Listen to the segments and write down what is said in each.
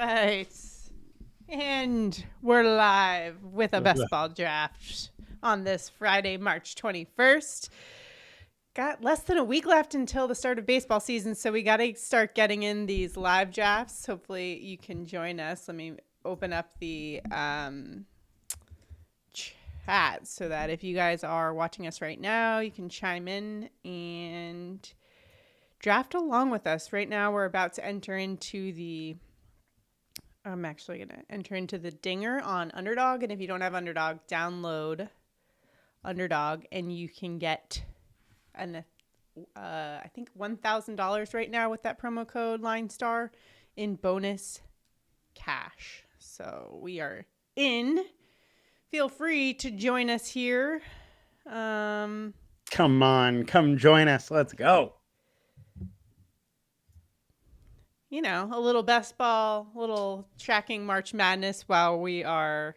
right. And we're live with a best ball draft on this Friday, March 21st. Got less than a week left until the start of baseball season, so we got to start getting in these live drafts. Hopefully you can join us. Let me open up the chat so that if you guys are watching us right now, you can chime in and draft along with us. Right now we're about to enter into the I'm actually going to enter into the dinger on Underdog. And if you don't have Underdog, download Underdog and you can get I think $1,000 right now with that promo code LineStar in bonus cash. So we are in. Feel free to join us here. Come on, come join us. Let's go. You know, a little best ball, a little tracking March Madness while we are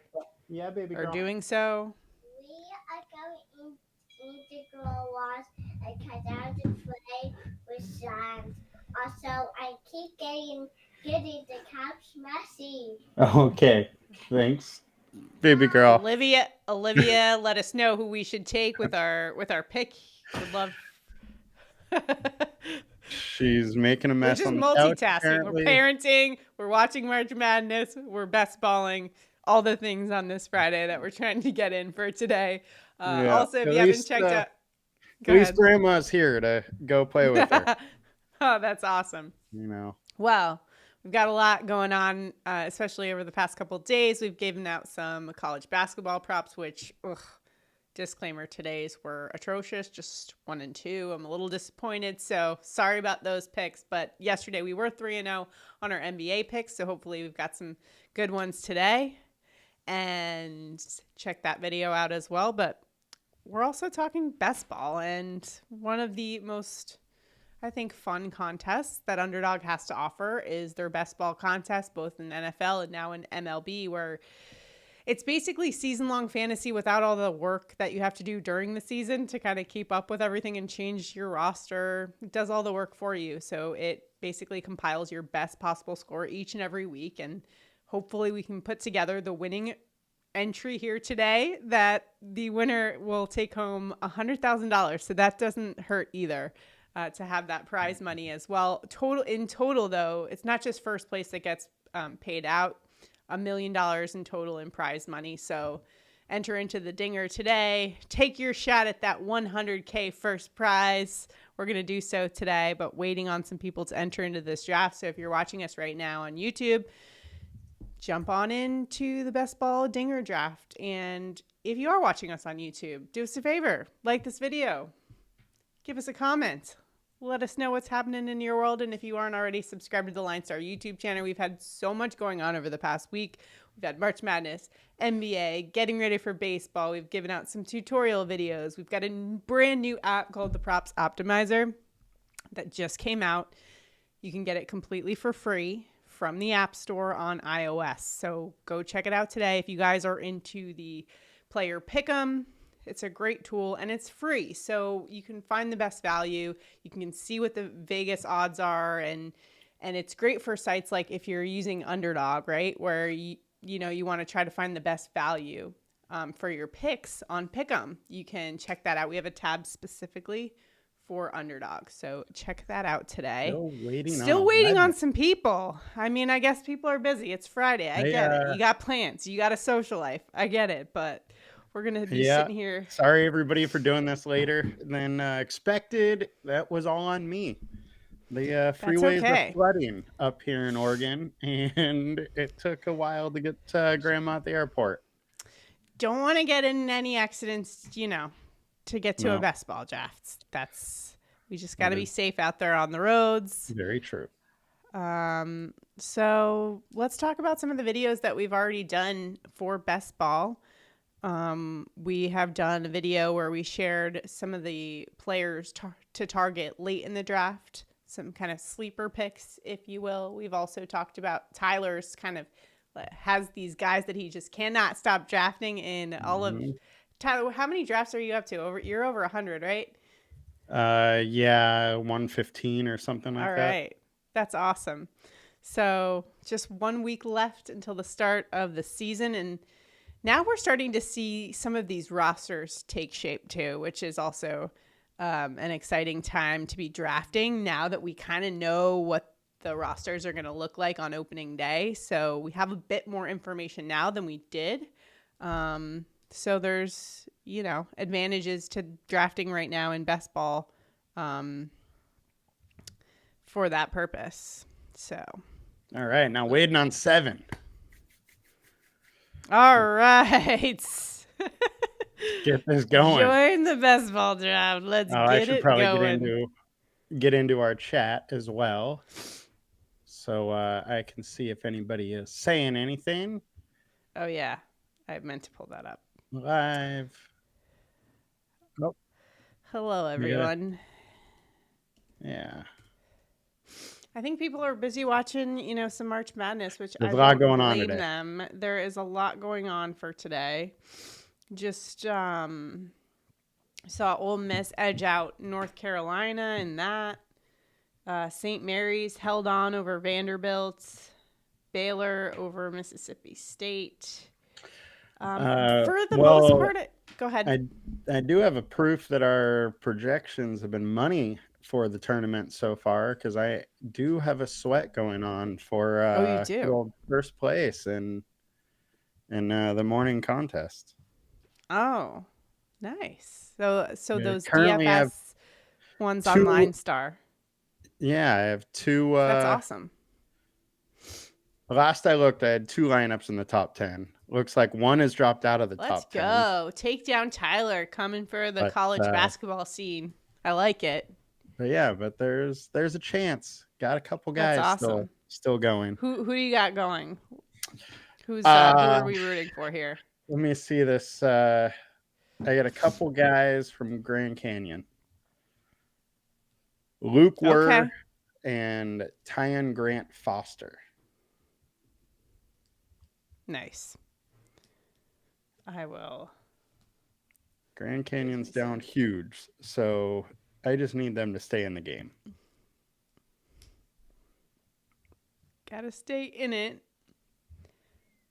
doing so. We are going into grow wash and cut out to play with slime. Also, I keep getting the couch messy. Okay, thanks, baby girl. Olivia, let us know who we should take with our pick. Would love. She's making a mess. We're just on the multitasking. couch, apparently. We're parenting. We're watching March Madness. We're best balling. All the things on this Friday that we're trying to get in for today. Also, if you haven't checked out, at least Grandma's here to go play with her. Oh, that's awesome. You know. Well, we've got a lot going on, especially over the past couple of days. We've given out some college basketball props, which, disclaimer, today's were atrocious, just 1 and 2. I'm a little disappointed, so sorry about those picks. But yesterday we were 3-0 on our NBA picks, so hopefully we've got some good ones today. And check that video out as well. But we're also talking best ball, and one of the most, I think, fun contests that Underdog has to offer is their best ball contest, both in NFL and now in MLB, where it's basically season-long fantasy without all the work that you have to do during the season to kind of keep up with everything and change your roster. It does all the work for you. So it basically compiles your best possible score each and every week. And hopefully we can put together the winning entry here today that the winner will take home $100,000. So that doesn't hurt either. To have that prize money as well. In total, though, it's not just first place that gets paid out. $1 million in total in prize money. So enter into the dinger today. Take your shot at that $100K first prize. We're going to do so today, but waiting on some people to enter into this draft. So if you're watching us right now on YouTube, jump on into the best ball dinger draft. And if you are watching us on YouTube, do us a favor, like this video, give us a comment. Let us know what's happening in your world. And if you aren't already subscribed to the LineStar YouTube channel, we've had so much going on over the past week. We've had March Madness, NBA, getting ready for baseball. We've given out some tutorial videos. We've got a brand new app called the Props Optimizer that just came out. You can get it completely for free from the App Store on iOS. So go check it out today. If you guys are into the player pick'em, it's a great tool and it's free. So you can find the best value. You can see what the Vegas odds are. And it's great for sites like if you're using Underdog, right? Where you want to try to find the best value for your picks on Pick'em. You can check that out. We have a tab specifically for Underdog. So check that out today. Still waiting on some people. I mean, I guess people are busy. It's Friday. I get it. You got plans. You got a social life. I get it. But we're going to be sitting here. Sorry, everybody, for doing this later than expected. That was all on me. The freeways are flooding up here in Oregon, and it took a while to get Grandma at the airport. Don't want to get in any accidents, to get to a best ball draft. We just got to be safe out there on the roads. Very true. So let's talk about some of the videos that we've already done for best ball. We have done a video where we shared some of the players to target late in the draft, some kind of sleeper picks, if you will. We've also talked about Tyler's kind of has these guys that he just cannot stop drafting in all of. Tyler, how many drafts are you up to? You're over 100, right? Yeah, 115 or something like that. All right. That's awesome. So just 1 week left until the start of the season. And now we're starting to see some of these rosters take shape too, which is also an exciting time to be drafting now that we kind of know what the rosters are going to look like on opening day. So we have a bit more information now than we did. So there's, advantages to drafting right now in best ball for that purpose. So. All right. Now waiting on 7. All right. Get this going. Join the best ball draft. Let's get it going. I should probably get into our chat as well, so I can see if anybody is saying anything. Oh yeah, I meant to pull that up. Live. Nope. Hello, everyone. Yeah. I think people are busy watching, some March Madness, which there's I a lot don't going on blame today. them. There is a lot going on for today. Just saw Ole Miss edge out North Carolina in that. St. Mary's held on over Vanderbilt. Baylor over Mississippi State. For the most part, go ahead. I do have a proof that our projections have been money for the tournament so far, because I do have a sweat going on for you do? First place in the morning contest. Oh, nice. So those currently DFS ones on LineStar. Yeah, I have 2. That's awesome. Last I looked, I had 2 lineups in the top 10. Looks like one has dropped out of the top 10. Let's go. Take down Tyler, coming for the college basketball scene. I like it. But there's a chance. Got a couple guys still going. Who do you got going? Who are we rooting for here? Let me see this. I got a couple guys from Grand Canyon. Luke Wurr and Tyan Grant Foster. Nice. I will. Grand Canyon's down huge, so I just need them to stay in the game. Gotta stay in it.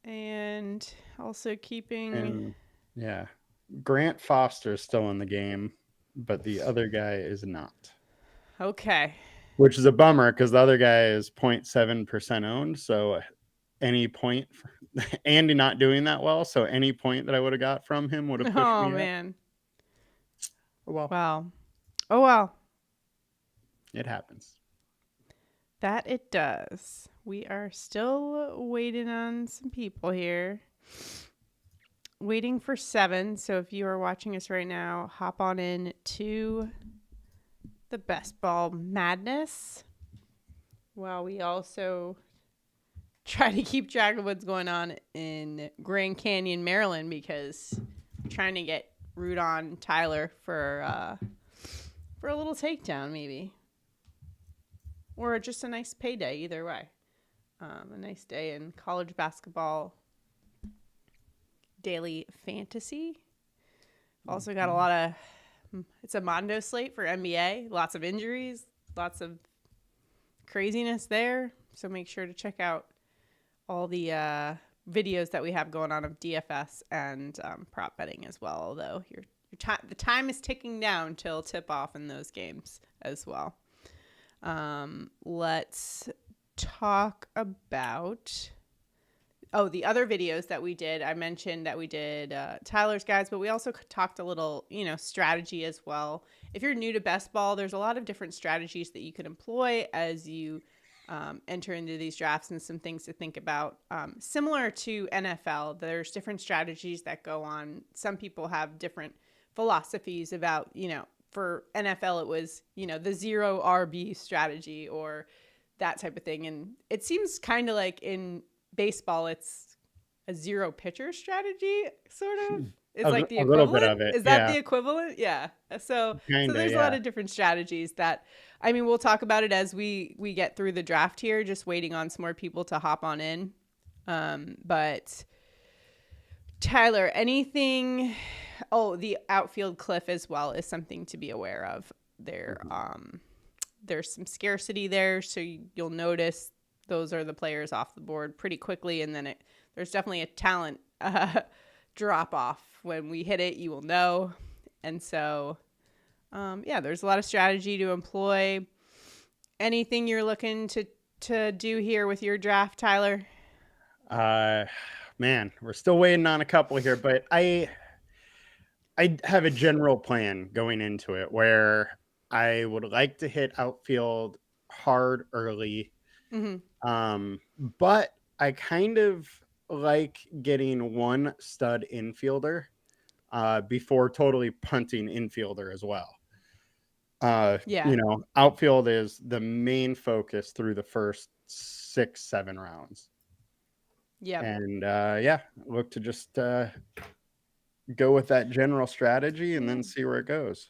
And also keeping... Grant Foster is still in the game, but the other guy is not. Okay. Which is a bummer, because the other guy is 0.7% owned, so any point... Andy not doing that well, so any point that I would have got from him would have pushed me up. Oh, man. Wow. Oh, well. It happens. That it does. We are still waiting on some people here. Waiting for 7. So if you are watching us right now, hop on in to the Best Ball Madness, while we also try to keep track of what's going on in Grand Canyon, Maryland, because we're trying to get root on Tyler for a little takedown, maybe. Or just a nice payday, either way. A nice day in college basketball daily fantasy. Also got a lot of... It's a Mondo slate for NBA. Lots of injuries. Lots of craziness there. So make sure to check out all the videos that we have going on of DFS and prop betting as well. Although the time is ticking down till tip-off in those games as well. Let's talk about the other videos that we did. I mentioned that we did Tyler's guides, but we also talked a little strategy as well. If you're new to best ball, there's a lot of different strategies that you can employ as you enter into these drafts, and some things to think about. Similar to NFL, there's different strategies that go on. Some people have different philosophies about, for NFL, it was, the 0 RB strategy or that type of thing. And it seems kind of like in baseball, it's a 0 pitcher strategy, sort of. It's like the equivalent. A little bit of it. Is that the equivalent? Yeah. So there's a lot of different strategies that, we'll talk about it as we get through the draft here, just waiting on some more people to hop on in. But Tyler, anything... Oh, the outfield cliff as well is something to be aware of. There's some scarcity there, so you'll notice those are the players off the board pretty quickly. And then there's definitely a talent drop off. When we hit it, you will know. And so, there's a lot of strategy to employ. Anything you're looking to do here with your draft, Tyler? Man, we're still waiting on a couple here, but I have a general plan going into it where I would like to hit outfield hard early. Mm-hmm. But I kind of like getting one stud infielder before totally punting infielder as well. Outfield is the main focus through the first 6-7 rounds. Yeah. And look to just go with that general strategy and then see where it goes.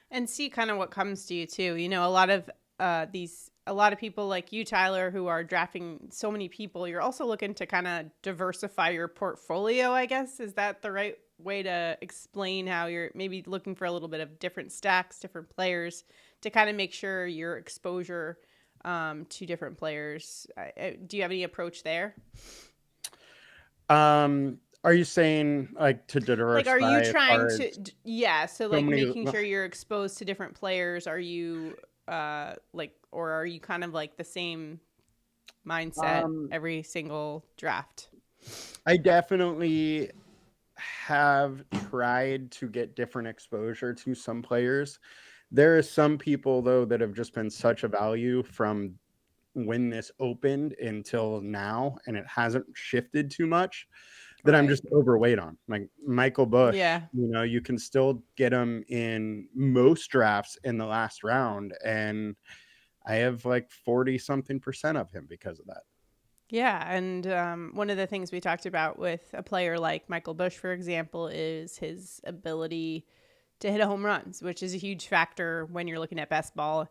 And see kind of what comes to you too. A lot of people like you, Tyler, who are drafting so many people, you're also looking to kind of diversify your portfolio, I guess. Is that the right way to explain how you're maybe looking for a little bit of different stacks, different players to kind of make sure your exposure to different players? Do you have any approach there? Are you saying like to diversify? Like, are you trying to? Yeah. So like making sure you're exposed to different players. Are you or are you kind of like the same mindset every single draft? I definitely have tried to get different exposure to some players. There are some people though that have just been such a value from when this opened until now, and it hasn't shifted too much that I'm just overweight on. Like Michael Busch, you can still get him in most drafts in the last round, and I have like 40-something% of him because of that. Yeah, and one of the things we talked about with a player like Michael Busch, for example, is his ability to hit home runs, which is a huge factor when you're looking at best ball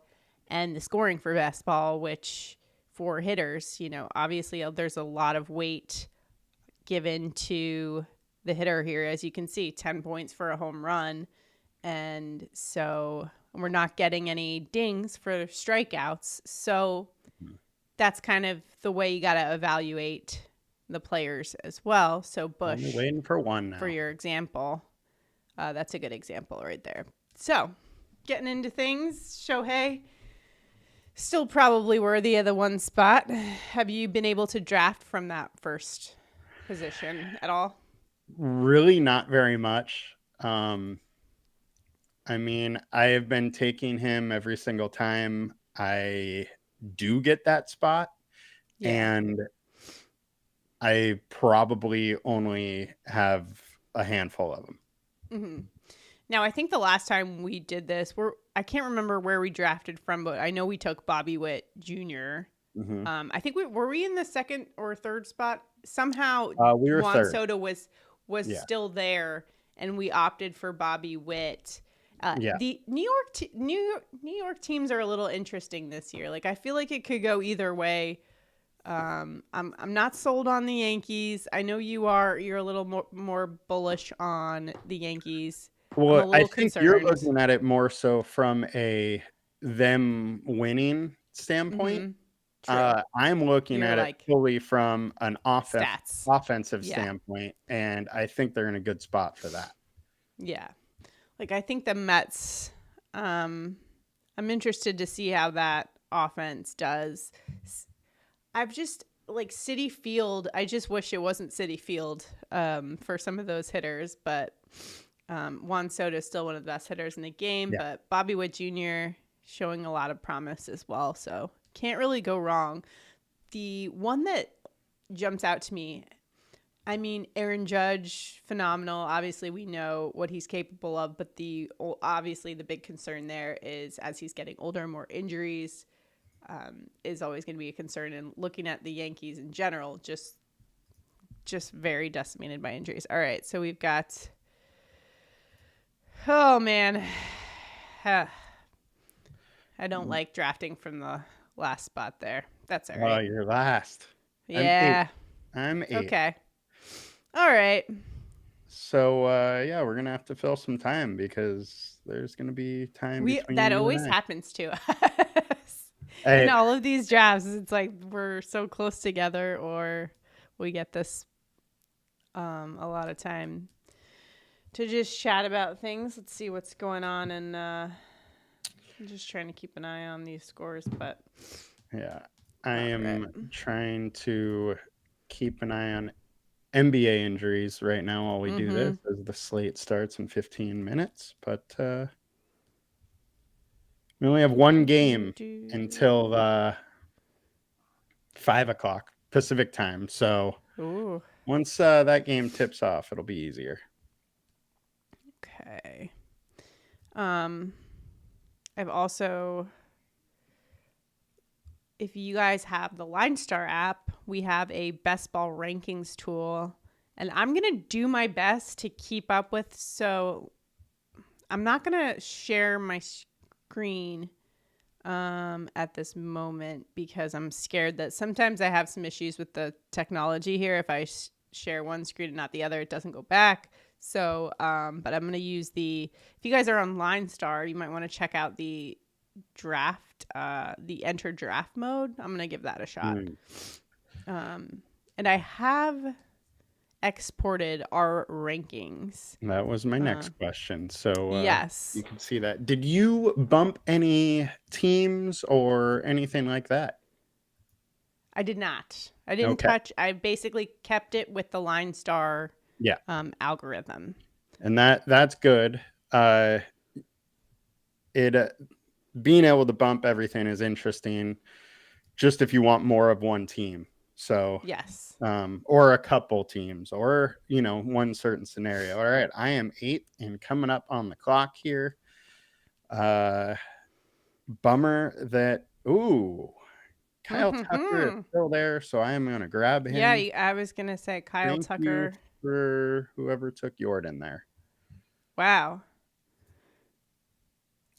and the scoring for best ball, which for hitters, obviously there's a lot of weight given to the hitter here. As you can see, 10 points for a home run. And so we're not getting any dings for strikeouts. So that's kind of the way you got to evaluate the players as well. So Busch, I'm waiting for one now. For your example, that's a good example right there. So getting into things, Shohei, still probably worthy of the one spot. Have you been able to draft from that first position at all? Really not very much. I have been taking him every single time I do get that spot. Yeah. And I probably only have a handful of them. Mm-hmm. Now, I think the last time we did this, I can't remember where we drafted from, but I know we took Bobby Witt Jr. Mm-hmm. I think were we in the second or third spot? Somehow we were Juan third. Soto was still there, and we opted for Bobby Witt. The New York teams are a little interesting this year. Like, I feel like it could go either way. I'm not sold on the Yankees. I know you are. You're a little more bullish on the Yankees. Well, I think you're looking at it more so from a them winning standpoint. Mm-hmm. I'm looking at it fully from an offensive standpoint, and I think they're in a good spot for that. Yeah. Like, I think the Mets, I'm interested to see how that offense does. I've just, like, Citi Field, I just wish it wasn't Citi Field for some of those hitters, but Juan Soto is still one of the best hitters in the game, but Bobby Witt Jr. showing a lot of promise as well, so can't really go wrong. The one that jumps out to me, Aaron Judge, phenomenal. Obviously, we know what he's capable of, but obviously the big concern there is as he's getting older, more injuries is always going to be a concern. And looking at the Yankees in general, just very decimated by injuries. All right, so we've got... Oh, man. I don't like drafting from the last spot there. That's all right. Oh, you're last. Yeah. I'm 8. Okay. All right. So, we're going to have to fill some time because there's going to be time between that you always and I. happens to us. in all of these drafts, it's like we're so close together, or we get this a lot of time to just chat about things. Let's see what's going on, and I'm just trying to keep an eye on these scores. But yeah, I am trying to keep an eye on NBA injuries right now while we do this, as the slate starts in 15 minutes. But we only have one game until 5 o'clock Pacific time. So once that game tips off, it'll be easier. Okay. I've also, if you guys have the LineStar app, we have a best ball rankings tool, and I'm going to do my best to keep up with. So I'm not going to share my screen at this moment because I'm scared that sometimes I have some issues with the technology here. If I share one screen and not the other, it doesn't go back. So, but I'm going to use if you guys are on LineStar, you might want to check out the draft, the enter draft mode. I'm going to give that a shot. And I have exported our rankings. That was my next question. So yes, you can see that. Did you bump any teams or anything like that? I did not. I didn't touch. I basically kept it with the LineStar algorithm. And that's good. Being able to bump everything is interesting, just if you want more of one team. So yes, or a couple teams, or one certain scenario. All right, I am 8 and coming up on the clock here. Bummer that Kyle Tucker is still there, so I am going to grab him. Yeah, I was going to say Kyle Tucker. For whoever took Jordan there. Wow.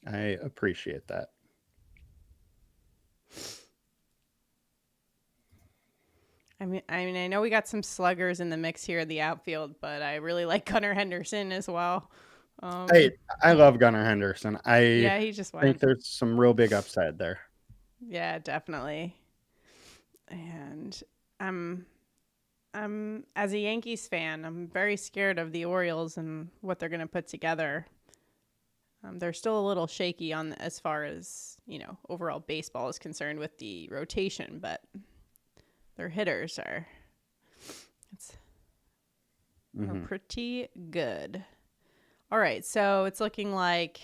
I appreciate that. I mean, I know we got some sluggers in the mix here in the outfield, but I really like Gunnar Henderson as well. I love Gunnar Henderson. He just went. I think there's some real big upside there. Yeah, definitely. And I'm as a Yankees fan, I'm very scared of the Orioles and what they're going to put together. They're still a little shaky on as far as overall baseball is concerned with the rotation, but their hitters are pretty good. All right, so it's looking like,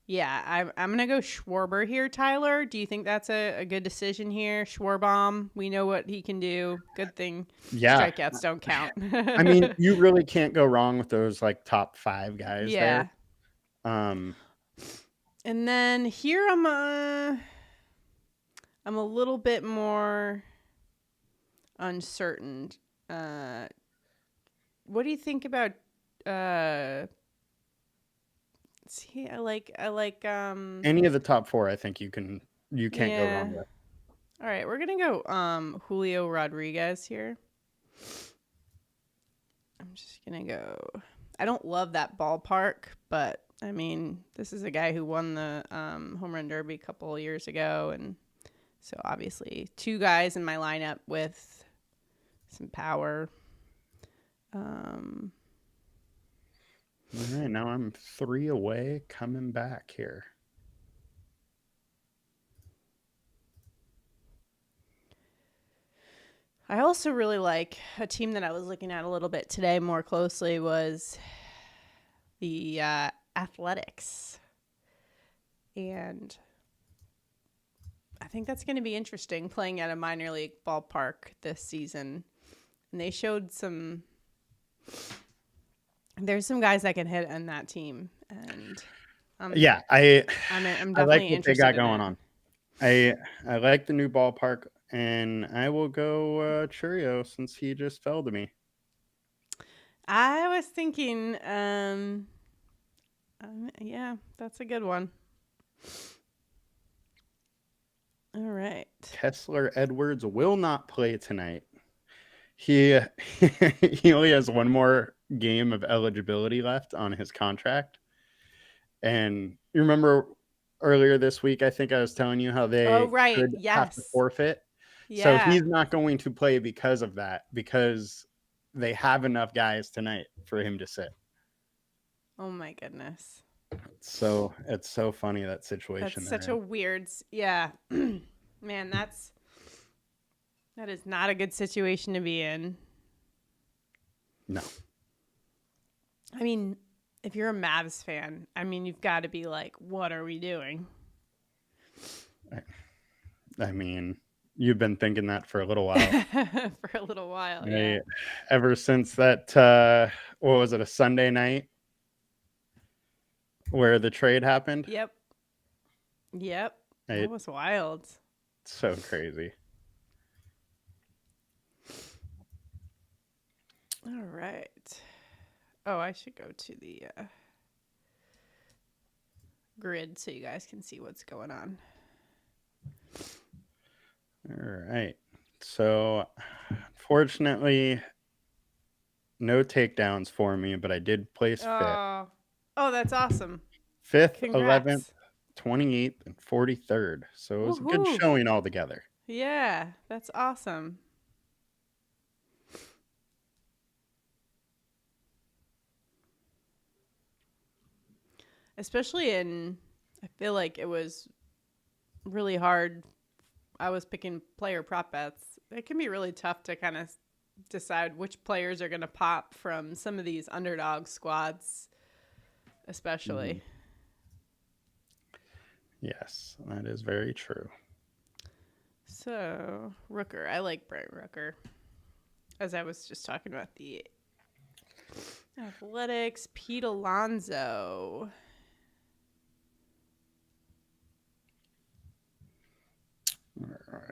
I'm going to go Schwarber here, Tyler. Do you think that's a good decision here? Schwarbaum, we know what he can do. Good thing strikeouts don't count. I mean, you really can't go wrong with those top 5 guys there. And then here I'm a little bit more uncertain. What do you think about see, I like any of the top 4. I think you can't go wrong with. All right, we're gonna go Julio Rodriguez here. I'm just gonna go. I don't love that ballpark, but I mean, this is a guy who won the home run derby a couple of years ago, and so obviously 2 guys in my lineup with some power. All right, now I'm 3 away, coming back here. I also really like a team that I was looking at a little bit today more closely was the Athletics. And I think that's going to be interesting playing at a minor league ballpark this season. And they showed there's some guys that can hit on that team. And I'm definitely I like what they got going on. I like the new ballpark, and I will go Churio since he just fell to me. I was thinking, that's a good one. All right. Kessler Edwards will not play tonight. He only has one more game of eligibility left on his contract. And you remember earlier this week, I think I was telling you how Oh, they right. could have to Yes. forfeit. So Yeah. he's not going to play because of that, because they have enough guys tonight for him to sit. Oh my goodness. So it's so funny, that situation. That's such a weird, yeah. Man, that is not a good situation to be in. No. I mean, if you're a Mavs fan, I mean, you've got to be like, what are we doing? I mean, you've been thinking that for a little while. For a little while, yeah. Ever since that, what was it, a Sunday night where the trade happened? Yep. That was wild. So crazy. All right. Oh, I should go to the grid so you guys can see what's going on. All right. So, fortunately, no takedowns for me, but I did place fifth. Oh, that's awesome. 5th, Congrats. 11th, 28th, and 43rd. So it was a good showing altogether. Yeah, that's awesome. Especially I feel like it was really hard. I was picking player prop bets. It can be really tough to kind of decide which players are going to pop from some of these underdog squads, especially. Yes, that is very true. So, Rooker. I like Brian Rooker. As I was just talking about the Athletics, Pete Alonso. All right.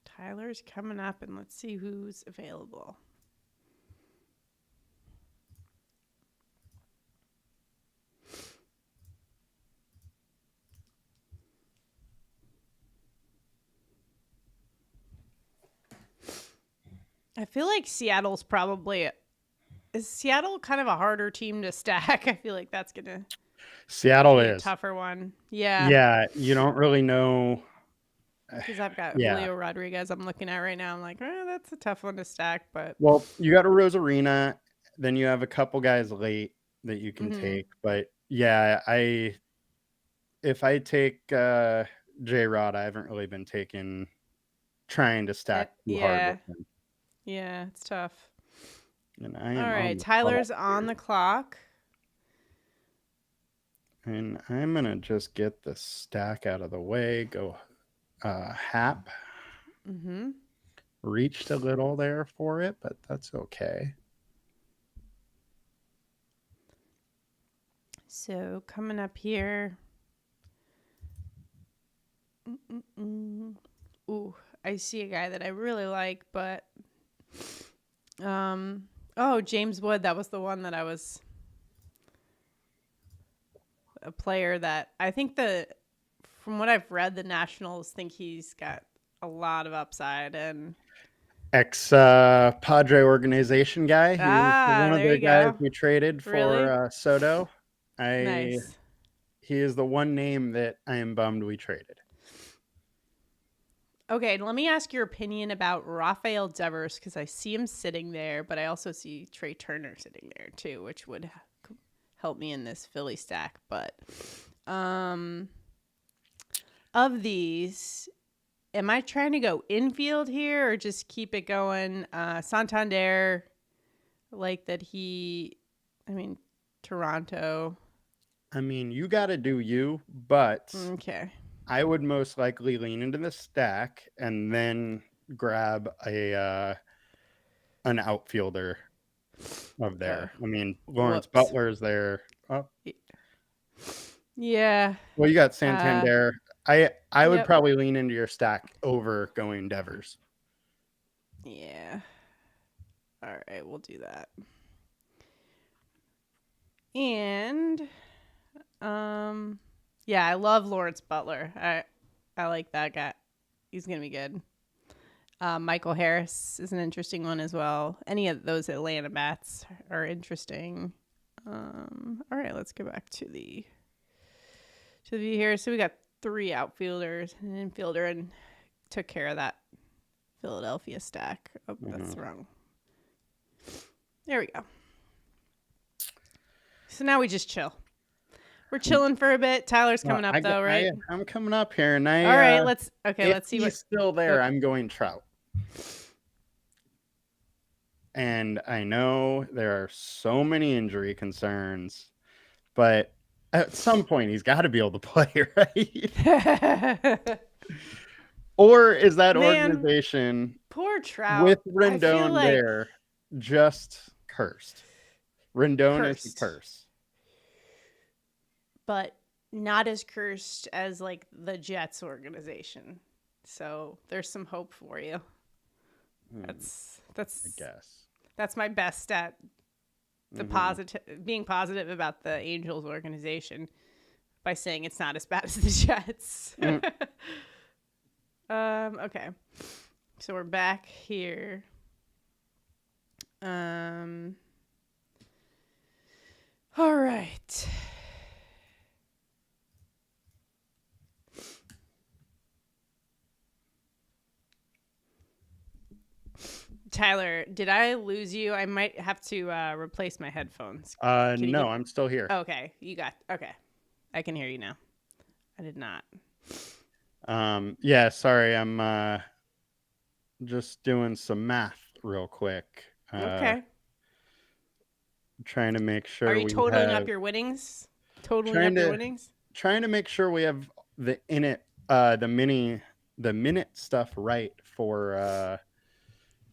Tyler's coming up, and let's see who's available. I feel like Seattle's probably... Is Seattle kind of a harder team to stack? I feel like that's going to Seattle be is a tougher one. Yeah. Yeah, you don't really know. Because I've got Julio Rodriguez I'm looking at right now. I'm like, that's a tough one to stack. But well, you got a Rosarina, then you have a couple guys late that you can take. But yeah, if I take J-Rod, I haven't really been trying to stack too hard with him. Yeah, it's tough. And I am all right, Tyler's on the clock. And I'm going to just get the stack out of the way. Go Hap. Reached a little there for it, but that's okay. So coming up here. Ooh, I see a guy that I really like, but James Wood, that was the one that I was a player that I think from what I've read, the Nationals think he's got a lot of upside and Padre organization guy. He's one of the guys we traded for Soto. Nice. He is the one name that I am bummed we traded. Okay, let me ask your opinion about Rafael Devers, because I see him sitting there, but I also see Trey Turner sitting there too, which would help me in this Philly stack. But of these, am I trying to go infield here or just keep it going? Santander, like that Toronto. I mean, you got to do you, but okay. I would most likely lean into the stack and then grab an outfielder of there. I mean, Lawrence Butler's there. Oh. Yeah. Well, you got Santander. I would probably lean into your stack over going Devers. Yeah. All right, we'll do that. And I love Lawrence Butler. I like that guy. He's going to be good. Michael Harris is an interesting one as well. Any of those Atlanta bats are interesting. All right, let's go back to the to be here. So we got 3 outfielders and an infielder, and took care of that Philadelphia stack. Oh, that's wrong. There we go. So now we just chill. We're chilling for a bit. Tyler's coming up though, right? I'm coming up here, and all right. Let's see he's still there. I'm going Trout. And I know there are so many injury concerns, but at some point he's got to be able to play, right? Or is that organization, poor Trout, with Rendon there, just cursed? Rendon is a curse. But not as cursed as like the Jets organization. So there's some hope for you. That's I guess. That's my best at the being positive about the Angels organization by saying it's not as bad as the Jets. Okay. So we're back here. All right. Tyler, did I lose you? I might have to replace my headphones. No, I'm still here. Okay, okay. I can hear you now. I did not. Yeah, sorry. I'm just doing some math real quick. Okay. Trying to make sure. Are you totaling up your winnings? Trying to make sure we have the minute stuff right for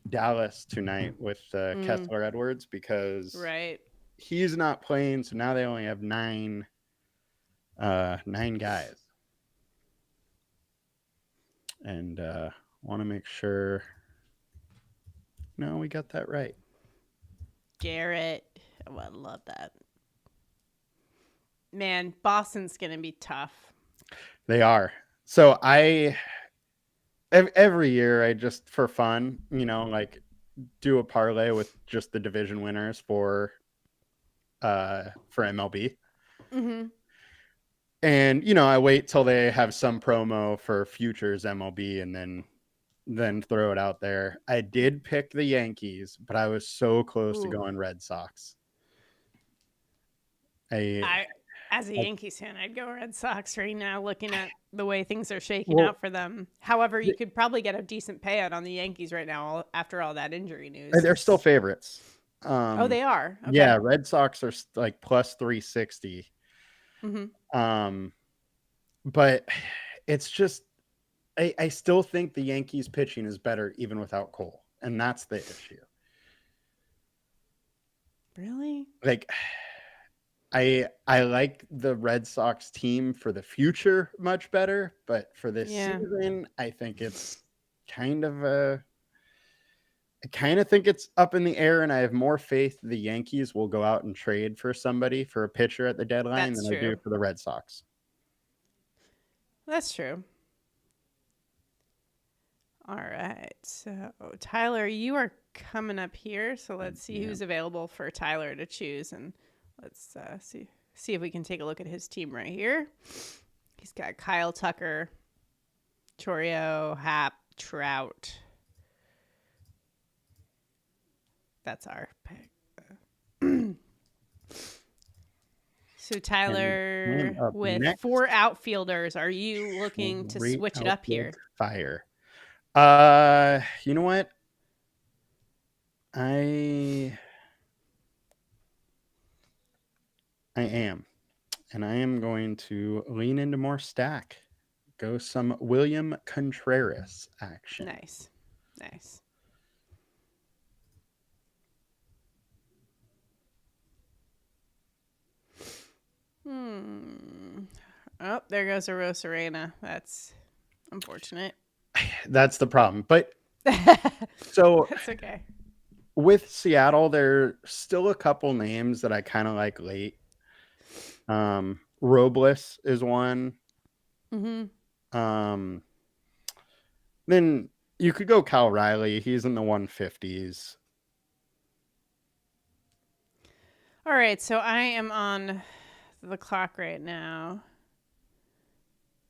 Dallas tonight with Kessler Edwards, because he's not playing, so now they only have 9 guys, and want to make sure we got that right. Garrett, oh, I love that. Man, Boston's gonna be tough. They are. So every year I just, for fun, like, do a parlay with just the division winners for MLB. And I wait till they have some promo for futures MLB and then throw it out there. I did pick the Yankees, but I was so close to going Red Sox. As a Yankees fan, I'd go Red Sox right now, looking at the way things are shaking out for them. However, you could probably get a decent payout on the Yankees right now after all that injury news. They're still favorites. They are? Okay. Yeah, Red Sox are like plus 360. But it's just, I still think the Yankees pitching is better even without Cole, and that's the issue. Really? Like, I like the Red Sox team for the future much better, but for this season, I think it's I kind of think it's up in the air, and I have more faith the Yankees will go out and trade for somebody, for a pitcher at the deadline, than I do for the Red Sox. That's true. All right. So, Tyler, you are coming up here. So let's see who's available for Tyler to choose. And let's see if we can take a look at his team right here. He's got Kyle Tucker, Chourio, Happ, Trout. That's our pick. So, Tyler, with 4 outfielders, are you looking to switch it up here? Fire. You know what? I am. And I am going to lean into more stack. Go some William Contreras action. Nice. Oh, there goes a Rosarena. That's unfortunate. That's the problem. But so that's okay. With Seattle, there's still a couple names that I kind of like late. Robles is one. Then you could go Kyle Riley. He's in the 150s. All right, so I am on the clock right now.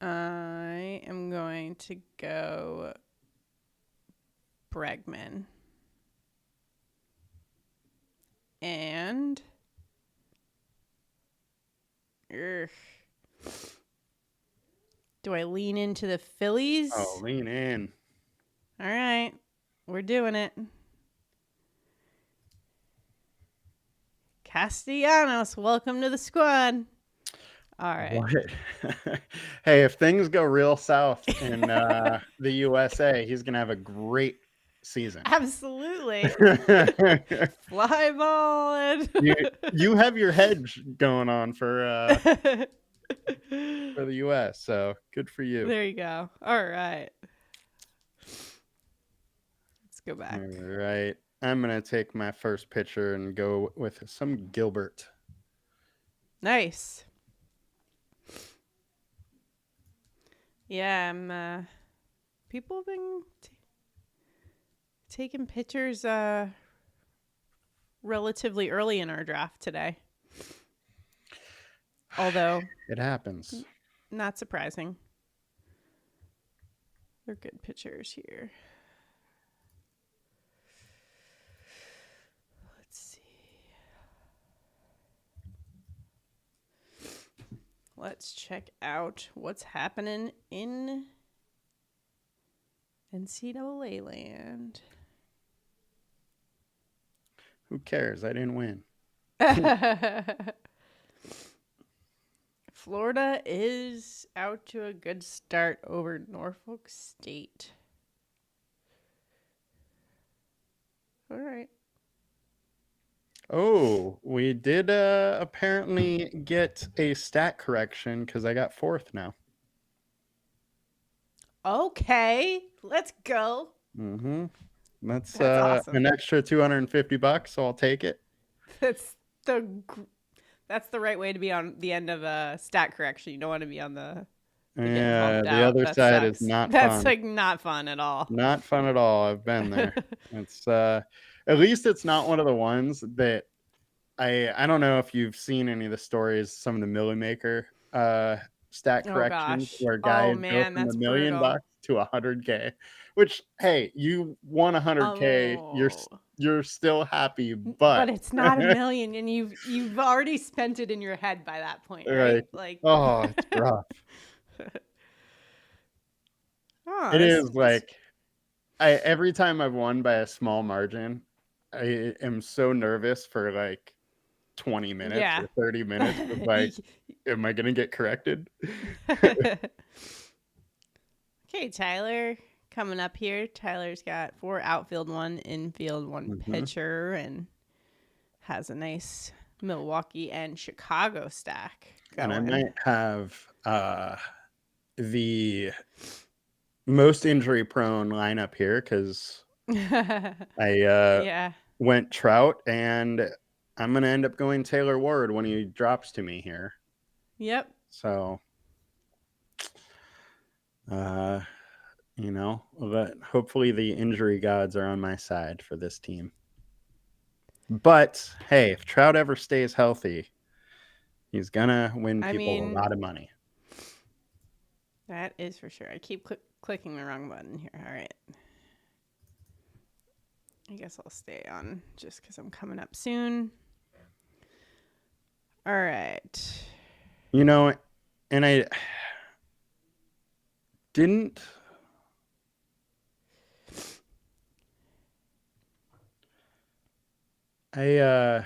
I am going to go Bregman. And do I lean into the Phillies? Oh, lean in. All right. We're doing it. Castellanos, welcome to the squad. All right. What? Hey, if things go real south in the USA, he's going to have a great season. Absolutely. Fly ball. you have your hedge going on for the US, so good for you. There you go. All right. Let's go back. All right. I'm going to take my first pitcher and go with some Gilbert. Nice. Yeah, people have been taking pitchers relatively early in our draft today. Although it happens. Not surprising. They're good pitchers here. Let's see. Let's check out what's happening in NCAA land. Who cares? I didn't win. Florida is out to a good start over Norfolk State. All right. Oh, we did apparently get a stat correction because I got fourth now. Okay, let's go. Mm-hmm. That's awesome. An extra $250, so I'll take it. That's the right way to be on the end of a stat correction. You don't want to be on the yeah, the other side is not fun. That's like not fun at all. Not fun at all. I've been there. It's at least it's not one of the ones that I don't know if you've seen any of the stories, some of the Millie Maker stat corrections where guys go from $1 million to $100K, which, hey, you won $100K, you're still happy, but it's not $1 million, and you've already spent it in your head by that point, right? Like, oh, it's rough. It is like every time I've won by a small margin, I am so nervous for like 20 minutes or 30 minutes. It's like, am I gonna get corrected? Okay, Tyler, coming up here. Tyler's got 4 outfield, 1 infield, 1 pitcher, and has a nice Milwaukee and Chicago stack going. And I might have the most injury prone lineup here because I went Trout, and I'm going to end up going Taylor Ward when he drops to me here. Yep. So, but hopefully the injury gods are on my side for this team. But, hey, if Trout ever stays healthy, he's going to win people a lot of money. That is for sure. I keep clicking the wrong button here. All right. I guess I'll stay on just because I'm coming up soon. All right. And I didn't. I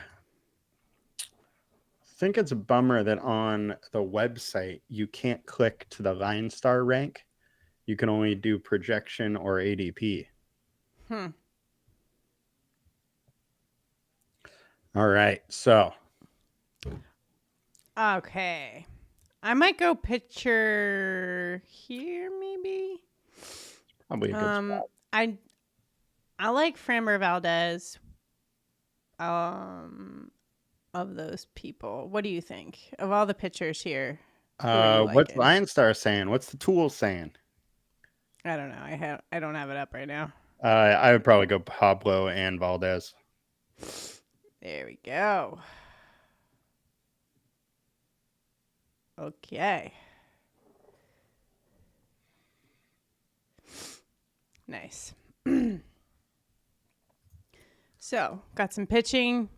think it's a bummer that on the website you can't click to the LineStar rank. You can only do projection or ADP. All right, so. Okay. I might go pitcher here, maybe. Probably a good spot. I like Framber Valdez. Of those people, what do you think of all the pitchers here? What's LineStar saying? What's the tool saying? I don't know. I don't have it up right now. I would probably go Pablo and Valdez. There we go. Okay. Nice. So, got some pitching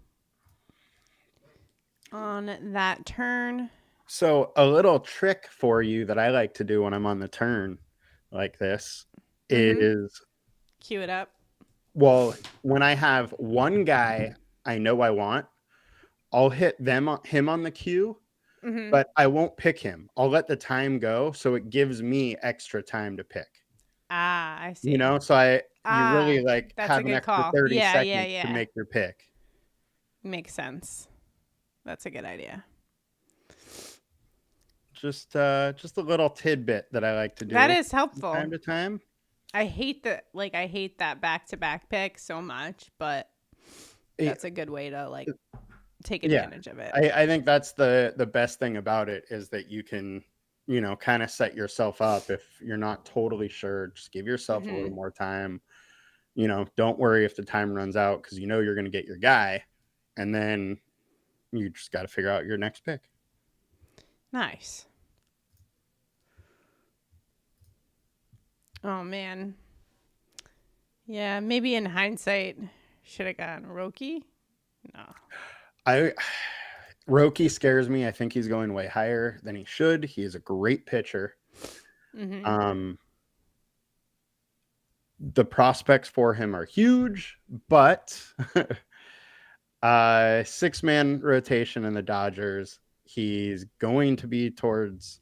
on that turn. So a little trick for you that I like to do when I'm on the turn like this is, Cue it up. well, when I have one guy I know I want, I'll hit him on the cue, but I won't pick him. I'll let the time go, so it gives me extra time to pick. Ah, I see. You know, so you really like that's a have an good extra call. 30 Yeah. seconds to make your pick. Makes sense. That's a good idea. Just a little tidbit that I like to do. That is helpful. From time to time. I hate that back-to-back pick so much, but that's a good way to like take advantage of it. I think that's the best thing about it, is that you can, kind of set yourself up. If you're not totally sure, just give yourself a little more time. Don't worry if the time runs out, because you're going to get your guy, and then you just got to figure out your next pick. Nice. Oh man. Yeah, maybe in hindsight, should have gotten Roki. No. Roki scares me. I think he's going way higher than he should. He is a great pitcher. The prospects for him are huge, but 6-man rotation in the Dodgers, he's going to be towards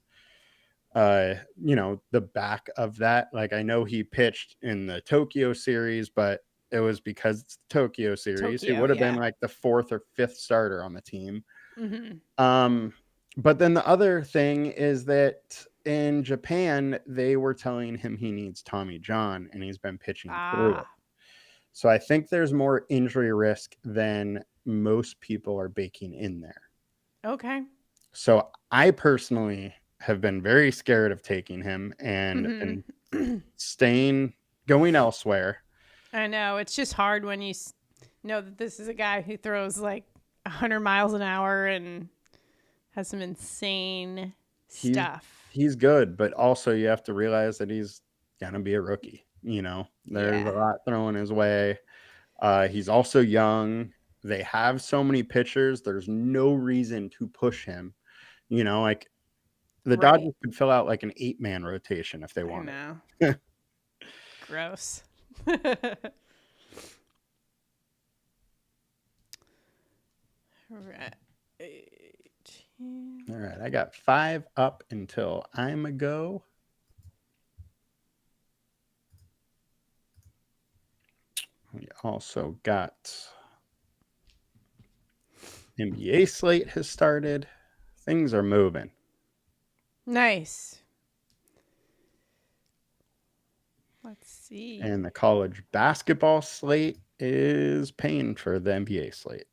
the back of that. Like, I know he pitched in the Tokyo series, but it was because it's the Tokyo series. He would have been like the 4th or 5th starter on the team. But then the other thing is that in Japan, they were telling him he needs Tommy John, and he's been pitching through it. So I think there's more injury risk than most people are baking in there. Okay. So I personally have been very scared of taking him and going elsewhere. I know. It's just hard when you know that this is a guy who throws like 100 miles an hour and has some insane stuff. He's good, but also you have to realize that he's going to be a rookie. There's a lot thrown his way. He's also young. They have so many pitchers. There's no reason to push him. Like the Dodgers could fill out like an 8-man rotation if they wanted. I know. Gross. Right. All right. I got 5 up until I'm a go. We also got NBA slate has started. Things are moving. Nice. Let's see. And the college basketball slate is paying for the NBA slate.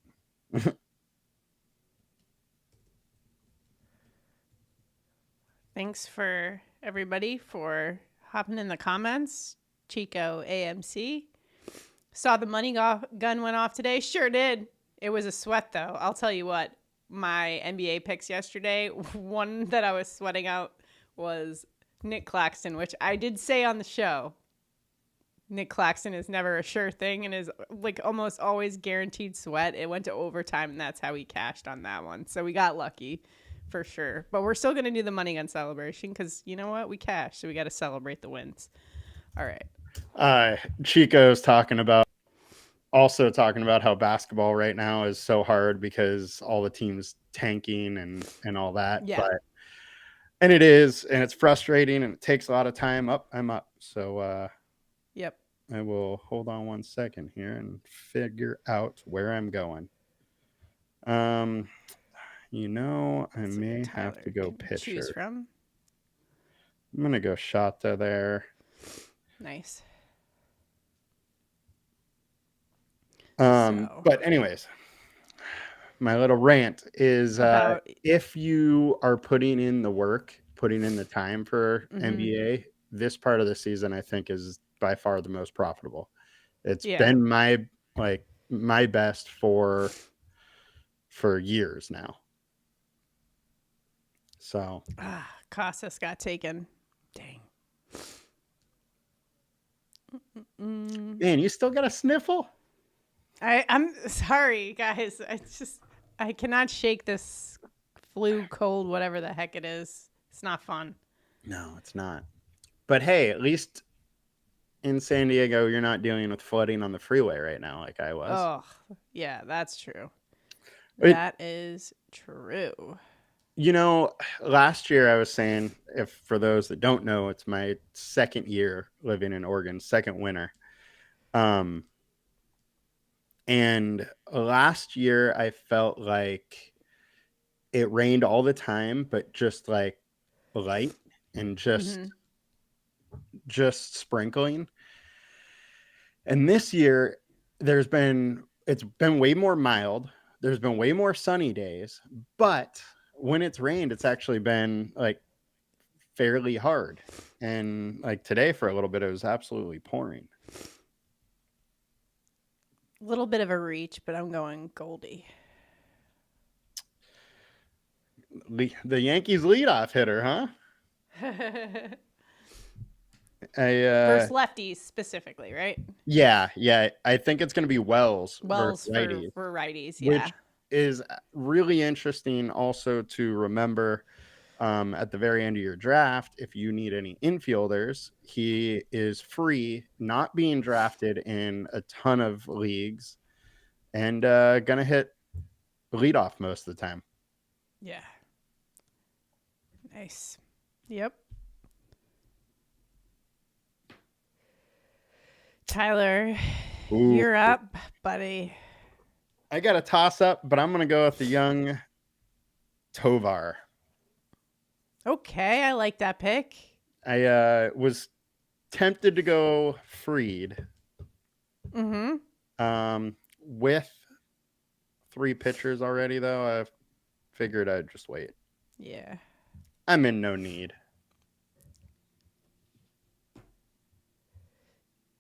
Thanks for everybody for hopping in the comments. Chico AMC. Saw the money gun went off today. Sure did. It was a sweat, though. I'll tell you what. My NBA picks yesterday, one that I was sweating out was Nick Claxton, which I did say on the show. Nick Claxton is never a sure thing and is like almost always guaranteed sweat. It went to overtime, and that's how we cashed on that one. So we got lucky for sure. But we're still going to do the money gun celebration because you know what? We cashed, so we got to celebrate the wins. All right. Chico's talking about how basketball right now is so hard because all the teams tanking and all that. Yeah. And it is, and it's frustrating, and it takes a lot of time. I'm up. So yep. I will hold on one second here and figure out where I'm going. I may have to go pitcher. Choose from. I'm gonna go Shota there. Nice. But anyways, my little rant is if you are putting in the work, putting in the time for NBA, this part of the season I think is by far the most profitable. It's been my best for years now. So Casas got taken. Dang. Man, you still got a sniffle? I'm sorry, guys. I cannot shake this flu, cold, whatever the heck it is. It's not fun. No, it's not. But hey, at least in San Diego, you're not dealing with flooding on the freeway right now like I was. Oh, yeah, that's true. It, That is true. last year I was saying, if for those that don't know, it's my second year living in Oregon, second winter. And last year I felt like it rained all the time, but just like light and just sprinkling. And this year it's been way more mild. There's been way more sunny days, but when it's rained, it's actually been like fairly hard. And like today for a little bit, it was absolutely pouring. A little bit of a reach, but I'm going Goldie. The Yankees leadoff hitter, huh? Versus lefties specifically, right? Yeah. I think it's going to be Wells Wells versus righties, for righties, which is really interesting also to remember. At the very end of your draft, if you need any infielders, he is free, not being drafted in a ton of leagues, and gonna hit leadoff most of the time. Yeah. Nice. Yep. Tyler, you're up, buddy. I got a toss up, but I'm going to go with the young Tovar. Okay, I like that pick. I was tempted to go Freed. With 3 pitchers already, though, I figured I'd just wait. Yeah. I'm in no need.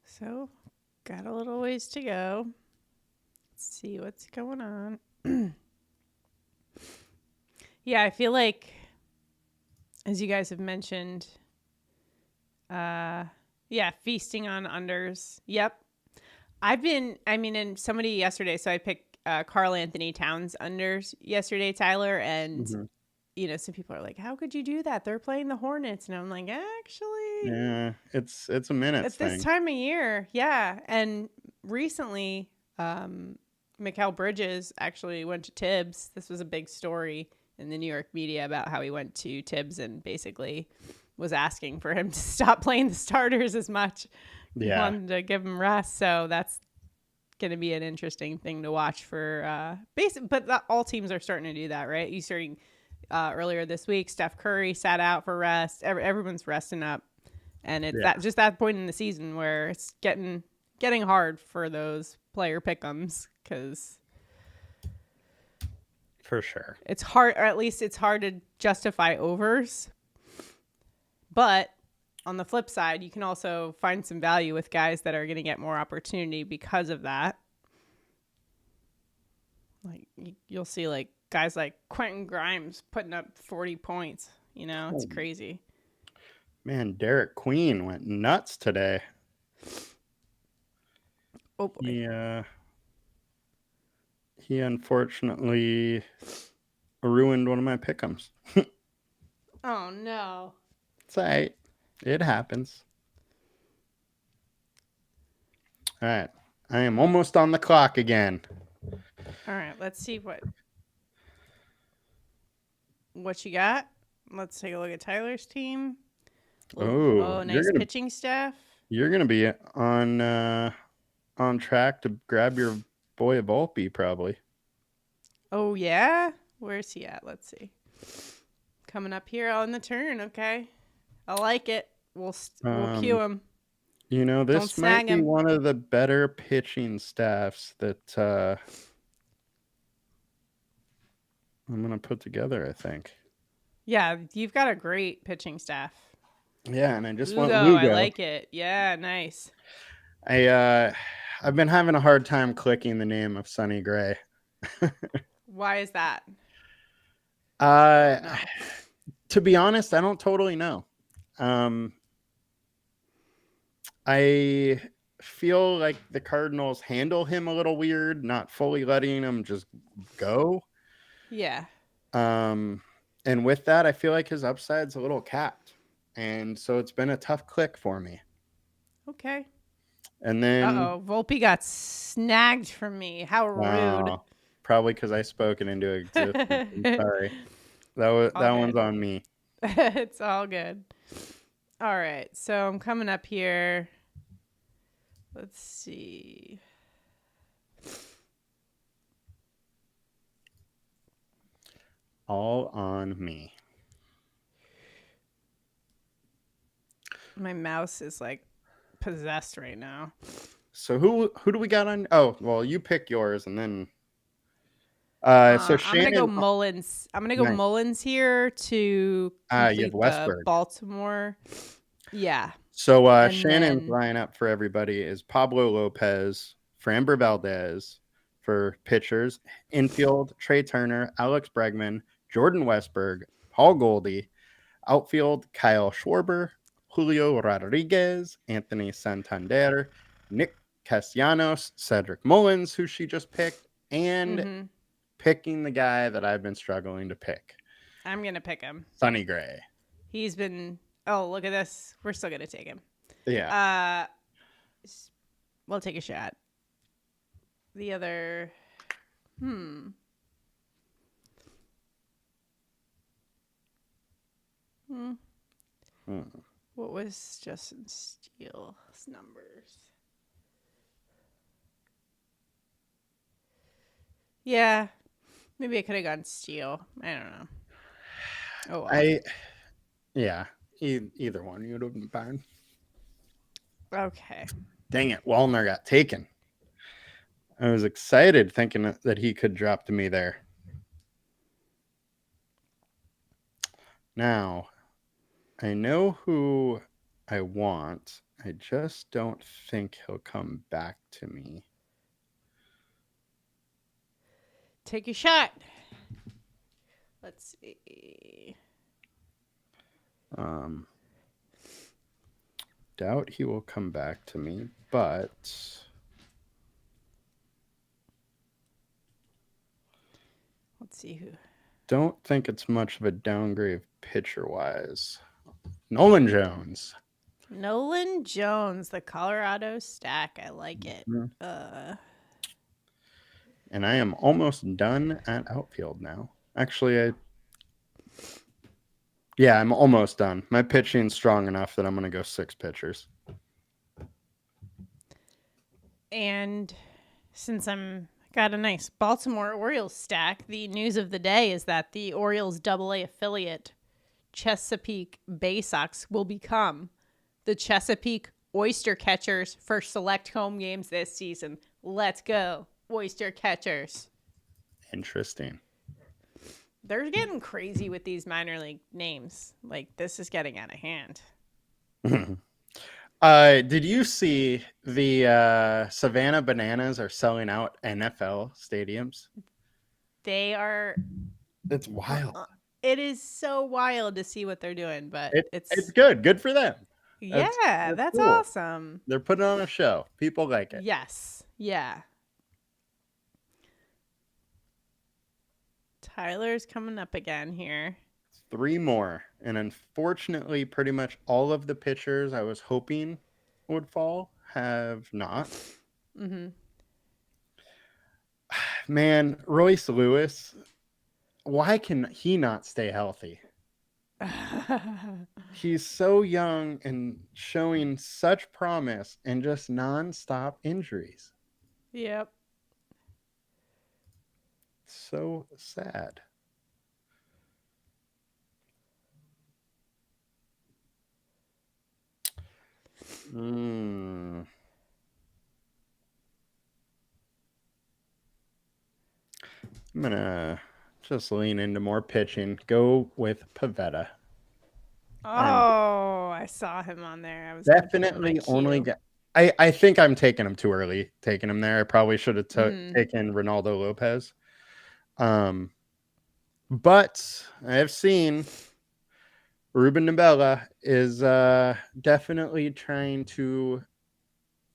So, got a little ways to go. Let's see what's going on. Yeah, I feel like, as you guys have mentioned, feasting on unders. Yep. And somebody yesterday, so I picked Karl Anthony Towns unders yesterday, Tyler, and some people are like, how could you do that? They're playing the Hornets. And I'm like, actually. Yeah, it's a minute at this time of year. Yeah. And recently, Mikal Bridges actually went to Tibbs. This was a big story in the New York media about how he went to Tibbs and basically was asking for him to stop playing the starters as much. Yeah. He wanted to give him rest. So that's going to be an interesting thing to watch for but all teams are starting to do that, right? You starting earlier this week, Steph Curry sat out for rest. Everyone's resting up. And it's that point in the season where it's getting hard for those player pick'ems because for sure it's hard, or at least it's hard to justify overs. But on the flip side, you can also find some value with guys that are going to get more opportunity because of that. Like you'll see like guys like Quentin Grimes putting up 40 points. It's crazy. Man, Derek Queen went nuts today. Oh boy. Yeah. He unfortunately ruined one of my pick'ems. Oh no. It's all right. It happens. All right. I am almost on the clock again. All right. Let's see what you got. Let's take a look at Tyler's team. Oh, nice pitching staff. You're going to be on track to grab your boy Volpe, probably. Oh, yeah? Where's he at? Let's see. Coming up here on the turn. Okay. I like it. We'll cue him. This might be one of the better pitching staffs that I'm going to put together, I think. Yeah, you've got a great pitching staff. Yeah, and I just want Lugo. I like it. Yeah, nice. I've been having a hard time clicking the name of Sonny Gray. Why is that? To be honest, I don't totally know. I feel like the Cardinals handle him a little weird, not fully letting him just go. Yeah. And with that, I feel like his upside's a little capped. And so it's been a tough click for me. Okay. And then Volpe got snagged from me. How rude. Probably because I spoke it into existence. I'm sorry. That one's on me. It's all good. All right. So I'm coming up here. Let's see. All on me. My mouse is like possessed right now. So who do we got on? Oh, well, you pick yours and then so Shannon, I'm gonna go Mullins. I'm gonna go nice. Mullins here to you have complete the Westberg. Baltimore. Yeah. So Shannon's lineup for everybody is Pablo Lopez, Framber Valdez for pitchers, infield Trey Turner, Alex Bregman, Jordan Westberg, Paul Goldie, outfield Kyle Schwarber, Julio Rodriguez, Anthony Santander, Nick Castellanos, Cedric Mullins, who she just picked, and picking the guy that I've been struggling to pick. I'm going to pick him. Sonny Gray. He's been... Oh, look at this. We're still going to take him. Yeah. We'll take a shot. The other... What was Justin Steele's numbers? Yeah, maybe I could have gone Steele. I don't know. Oh, well. Either one you would have been fine. Okay. Dang it, Wallner got taken. I was excited thinking that he could drop to me there. Now, I know who I want. I just don't think he'll come back to me. Take a shot. Let's see. Doubt he will come back to me, but let's see who. Don't think it's much of a downgrade pitcher-wise. Nolan Jones. Nolan Jones, the Colorado stack. I like it. And I am almost done at outfield now. Actually, I'm almost done. My pitching's strong enough that I'm going to go 6 pitchers. And since got a nice Baltimore Orioles stack, the news of the day is that the Orioles AA affiliate, Chesapeake Bay Sox, will become the Chesapeake Oyster Catchers for select home games this season. Let's go, Oyster Catchers. Interesting. They're getting crazy with these minor league names. Like, this is getting out of hand. Did you see the Savannah Bananas are selling out NFL stadiums? They are. It's wild. It is so wild to see what they're doing, but it's good. Good for them. That's cool. Awesome. They're putting on a show. People like it. Yes. Yeah. Tyler's coming up again here. 3 more. And unfortunately, pretty much all of the pitchers I was hoping would fall have not. Man, Royce Lewis, why can he not stay healthy? He's so young and showing such promise and just nonstop injuries. Yep. So sad. I'm gonna just lean into more pitching. Go with Pavetta. I saw him on there. I was definitely only. I think I'm taking him too early. Taking him there. I probably should have taken Ronaldo Lopez. But I have seen Ruben Nabella is definitely trying to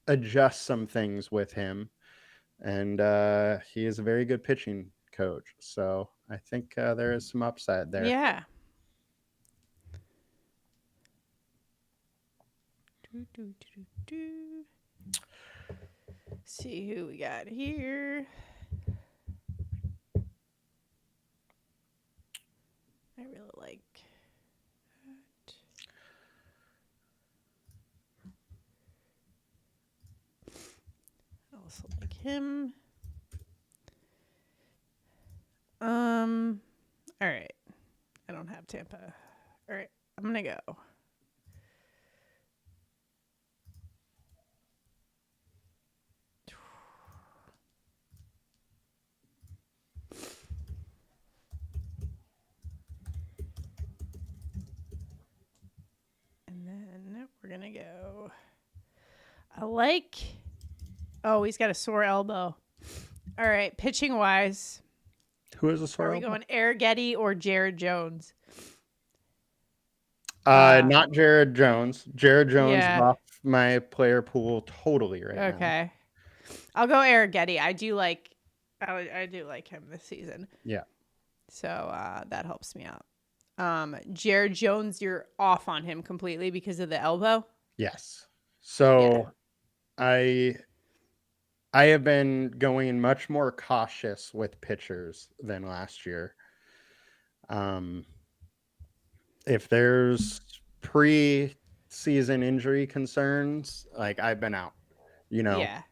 adjust some things with him, and he is a very good pitching coach. So I think there is some upside there. Yeah. See who we got here. I really like that. I also like him. All right. I don't have Tampa. All right. I'm going to go. And then we're going to go. I like. Oh, he's got a sore elbow. All right. Pitching wise. Who is the sore Are we going Arrighetti or Jared Jones? Not Jared Jones. Jared Jones is Yeah. off my player pool totally right now. Okay. I'll go Arrighetti. I do like him this season. Yeah. So that helps me out. Jared Jones, you're off on him completely because of the elbow. Yes. So I have been going much more cautious with pitchers than last year. If there's pre-season injury concerns, like I've been out,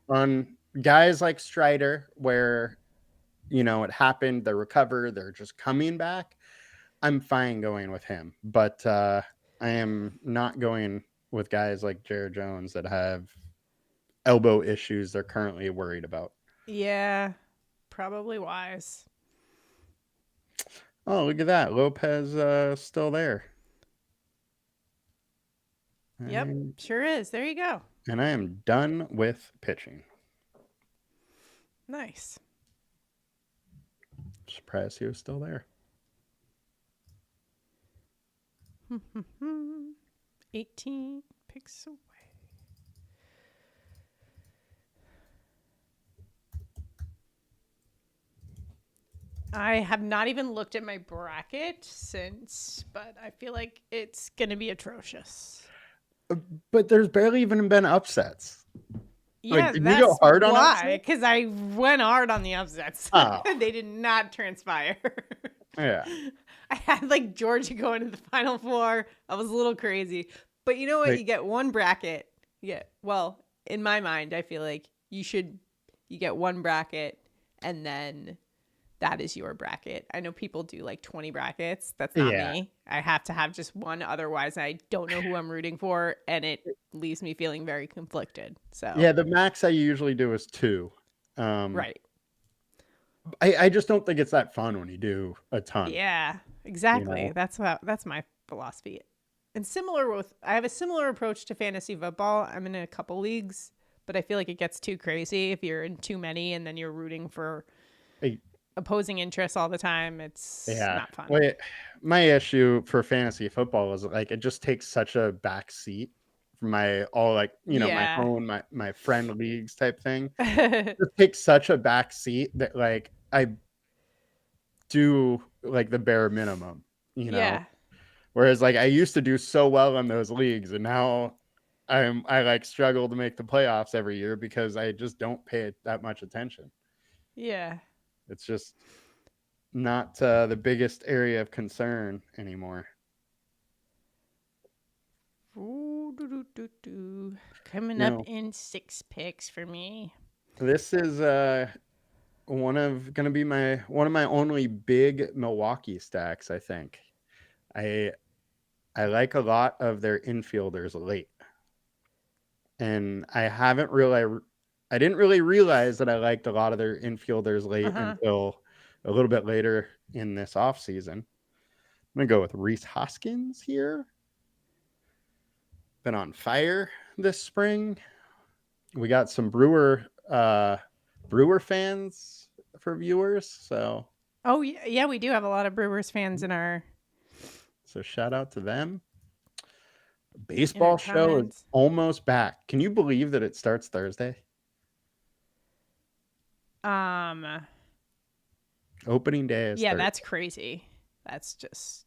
on guys like Strider where, it happened, they recover, they're just coming back. I'm fine going with him, but I am not going with guys like Jared Jones that have elbow issues they're currently worried about. Yeah, probably wise. Oh, look at that. Lopez still there. Yep, sure is. There you go. And I am done with pitching. Nice. Surprised he was still there. 18 picks away. I have not even looked at my bracket since, but I feel like it's going to be atrocious. But there's barely even been upsets. Yeah, did that's you go hard on why. Because I went hard on the upsets. Oh. They did not transpire. Yeah. I had Georgia going to the Final Four. I was a little crazy. But you know what? You get one bracket. In my mind, I feel like you get one bracket and then that is your bracket. I know people do 20 brackets. That's not me. I have to have just one. Otherwise, I don't know who I'm rooting for. And it leaves me feeling very conflicted. So yeah, the max I usually do is 2. Right. I just don't think it's that fun when you do a ton. Yeah, exactly. That's my philosophy. And I have a similar approach to fantasy football. I'm in a couple leagues, but I feel like it gets too crazy if you're in too many and then you're rooting for opposing interests all the time. It's not fun. Well, my issue for fantasy football is it just takes such a back seat from my my own my friend leagues type thing. It takes such a back seat that I do the bare minimum, Whereas I used to do so well in those leagues, and now I struggle to make the playoffs every year because I just don't pay it that much attention. Yeah. It's just not the biggest area of concern anymore. Coming up in 6 picks for me. This is one of my only big Milwaukee stacks, I think. I like a lot of their infielders late. And I didn't really realize that I liked a lot of their infielders late until a little bit later in this offseason. I'm going to go with Rhys Hoskins here. Been on fire this spring. We got some Brewer fans for viewers. So. Oh, yeah, we do have a lot of Brewers fans in our. So shout out to them. Baseball show is almost back. Can you believe that it starts Thursday? Opening day is Thursday. That's crazy. That's just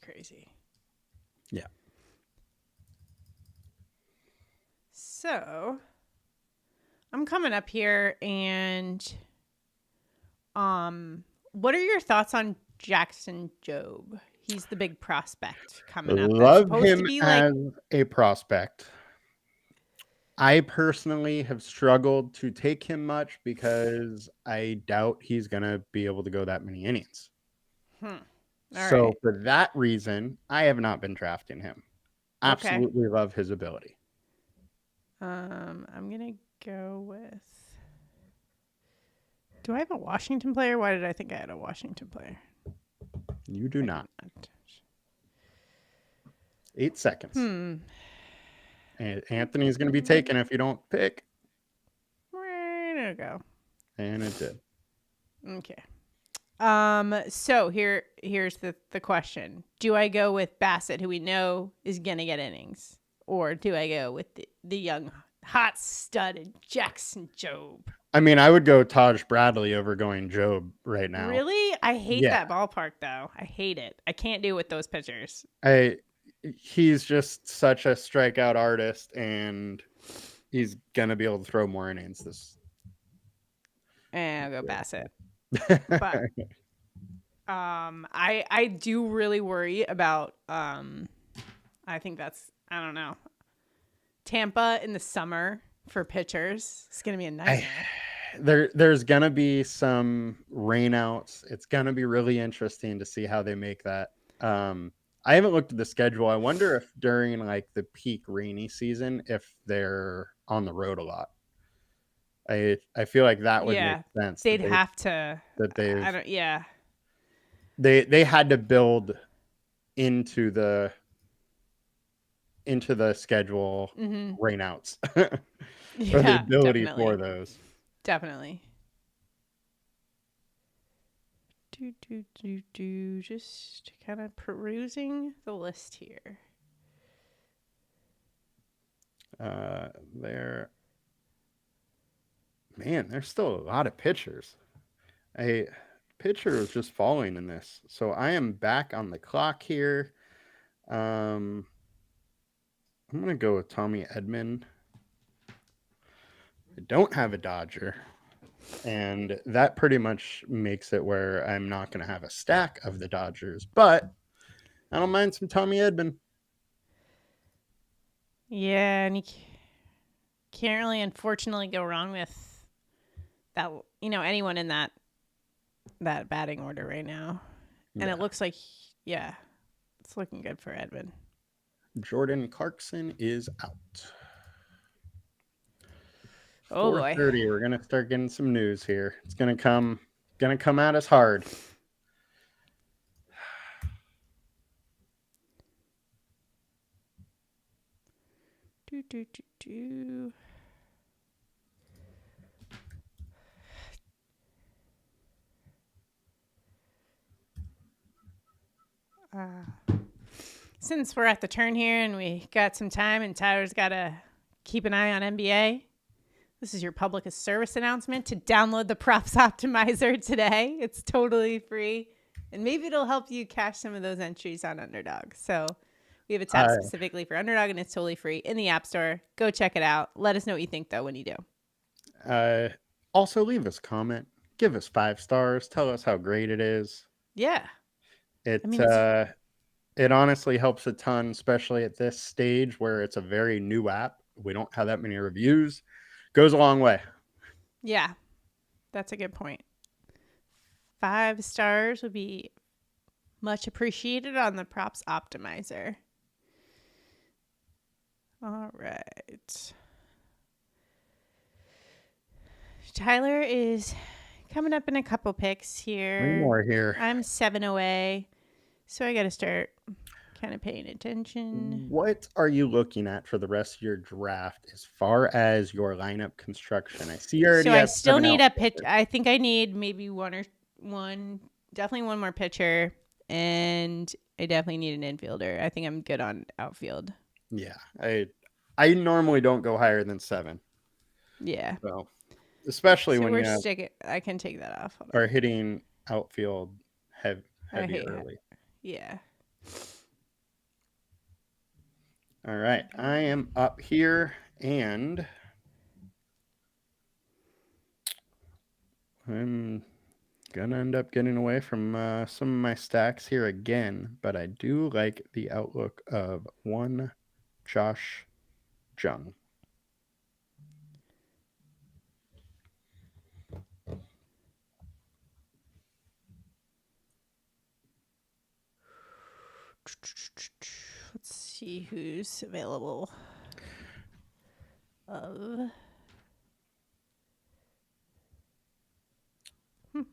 crazy. Yeah. So I'm coming up here, and what are your thoughts on Jackson Jobe? He's the big prospect coming up. Love him as a prospect. I personally have struggled to take him much because I doubt he's going to be able to go that many innings. So for that reason, I have not been drafting him. Absolutely love his ability. I'm going to go with... Do I have a Washington player? Why did I think I had a Washington player? You do not. 8 seconds. And Anthony's going to be taken if you don't pick. There we go. And it did. Okay. So here's the question. Do I go with Bassett, who we know is going to get innings? Or do I go with the young, hot-studded Jackson Jobe? I mean, I would go Taj Bradley over going Jobe right now. Really? I hate that ballpark, though. I hate it. I can't do it with those pitchers. He's just such a strikeout artist, and he's going to be able to throw more innings. And I'll go Bassett. But I do really worry about I think that's, I don't know, Tampa in the summer for pitchers. It's going to be a nightmare. There's going to be some rainouts. It's going to be really interesting to see how they make that. I haven't looked at the schedule. I wonder if during like the peak rainy season, if they're on the road a lot. I feel like that would make sense. They'd have to. They had to build into the schedule rainouts or the ability for those. Definitely. Just kind of perusing the list here. There's still a lot of pitchers. A pitcher is just falling in this. So I am back on the clock here. I'm going to go with Tommy Edman. I don't have a Dodger. And that pretty much makes it where I'm not going to have a stack of the Dodgers. But I don't mind some Tommy Edman. Yeah, and you can't really, unfortunately, go wrong with that. Anyone in that batting order right now, and it looks like, it's looking good for Edman. Jordan Clarkson is out. Oh boy! 4:30. We're gonna start getting some news here. It's gonna come at us hard. Since we're at the turn here and we got some time and Tyler's got to keep an eye on NBA, this is your public service announcement to download the Props Optimizer today. It's totally free, and maybe it'll help you cash some of those entries on Underdog. So we have a tab specifically for Underdog, and it's totally free in the App Store. Go check it out. Let us know what you think, though, when you do. Also, leave us a comment. Give us 5 stars. Tell us how great it is. Yeah. It honestly helps a ton, especially at this stage where it's a very new app. We don't have that many reviews. Goes a long way. Yeah, that's a good point. 5 stars would be much appreciated on the Props Optimizer. All right. Tyler is coming up in a couple picks here. 3 more here. I'm 7 away, so I got to start kind of paying attention. What are you looking at for the rest of your draft as far as your lineup construction? I see you already. So I still need a pitch. I think I need maybe definitely one more pitcher, and I definitely need an infielder. I think I'm good on outfield. Yeah, I normally don't go higher than 7. Yeah. So, especially So when we're you sticking. I can take that off. Hold on. are hitting outfield I heavy hate. early. Yeah. All right, I am up here, and I'm gonna end up getting away from some of my stacks here again, but I do like the outlook of one Josh Jung. Let's see who's available. Of. Let's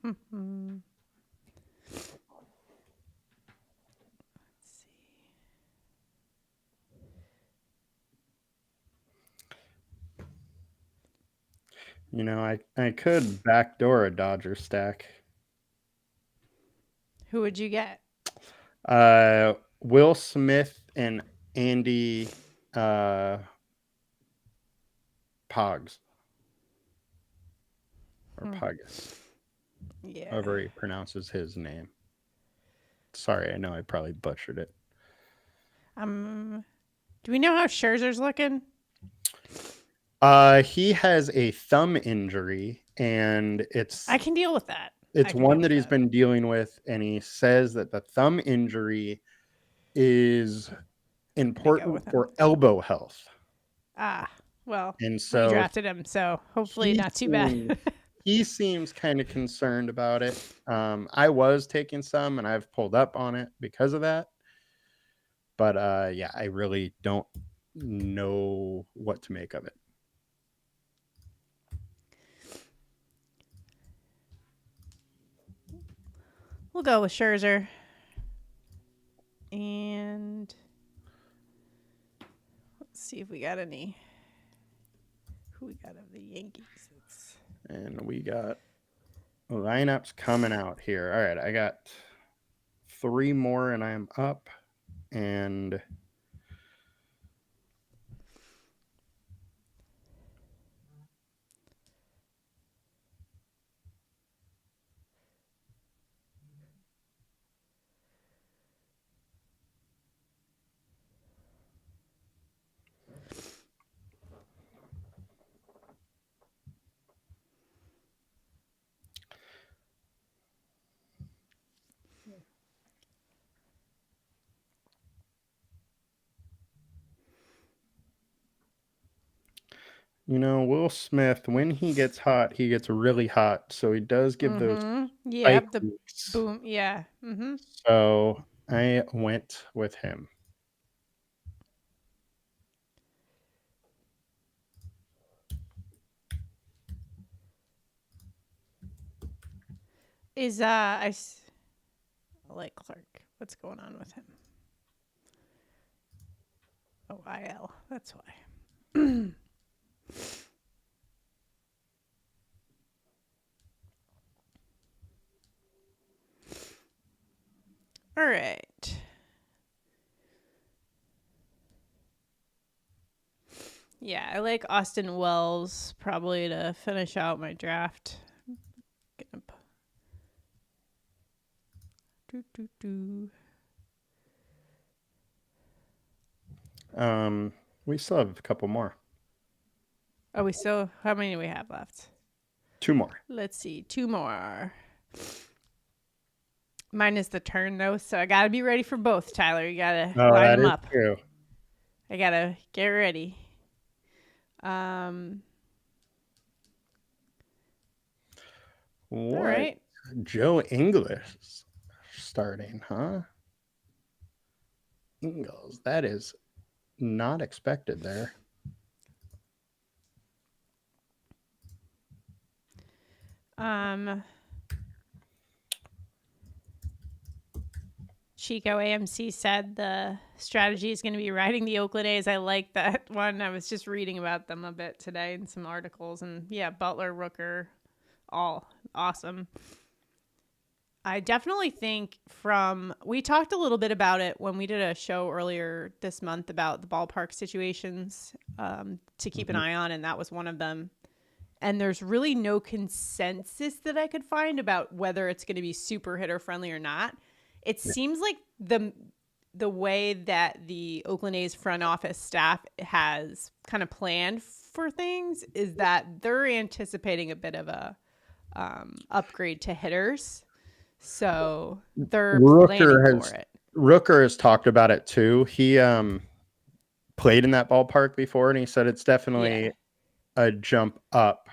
see. You know, I could backdoor a Dodger stack. Who would you get? Will Smith and Andy Pogs. Or Pogus. Yeah. However he pronounces his name. Sorry, I know I probably butchered it. Do we know how Scherzer's looking? He has a thumb injury, and I can deal with that. It's one that he's been dealing with, and he says that the thumb injury is important for elbow health. Well, and so we drafted him, so hopefully not too bad. He seems kind of concerned about it. I was taking some, and I've pulled up on it because of that. But yeah, I really don't know what to make of it. We'll go with Scherzer. And let's see if we got any. Who we got of the Yankees? And we got lineups coming out here. All right, I got 3 more, and I am up. And you know, Will Smith, when he gets hot, he gets really hot. So he does give those spike weeks. Boom. Yeah. So I went with him. Is I like Clark. What's going on with him? Oh, IL. That's why. All right. Yeah, I like Austin Wells probably to finish out my draft. We still have a couple more. Oh, how many do we have left? 2 more. Let's see, 2 more. Mine is the turn though, so I gotta be ready for both, Tyler. You gotta line them up. True. I gotta get ready. What? All right. Joe English starting, huh? Ingles. That is not expected there. Chico AMC said the strategy is going to be riding the Oakland A's. I like that one. I was just reading about them a bit today in some articles. And yeah, Butler, Rooker, all awesome. I definitely think we talked a little bit about it when we did a show earlier this month about the ballpark situations to keep an eye on, and that was one of them. And there's really no consensus that I could find about whether it's going to be super hitter friendly or not. It seems like the way that the Oakland A's front office staff has kind of planned for things is that they're anticipating a bit of a upgrade to hitters. So they're planning for it. Rooker has talked about it too. He played in that ballpark before, and he said it's definitely a jump up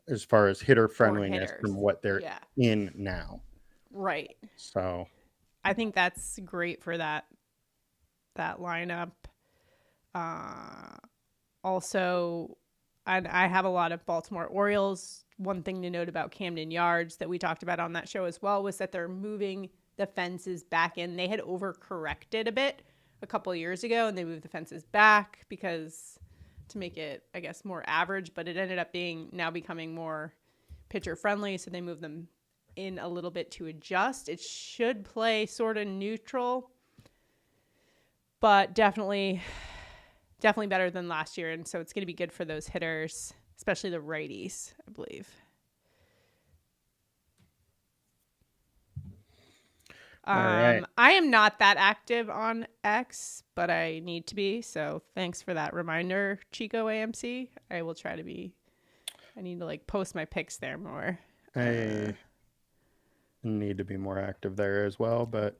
as far as hitter friendliness from what they're in now. Right. So I think that's great for that lineup. Also, I have a lot of Baltimore Orioles. One thing to note about Camden Yards that we talked about on that show as well was that they're moving the fences back in. They had overcorrected a bit a couple of years ago, and they moved the fences back to make it, I guess, more average, but it ended up becoming more pitcher friendly. So they moved them in a little bit to adjust. It should play sort of neutral, but definitely better than last year. And so it's going to be good for those hitters, especially the righties, I believe. All right. I am not that active on X, but I need to be. So thanks for that reminder, Chico AMC. I will try to be. I need to post my pics there more. I need to be more active there as well, but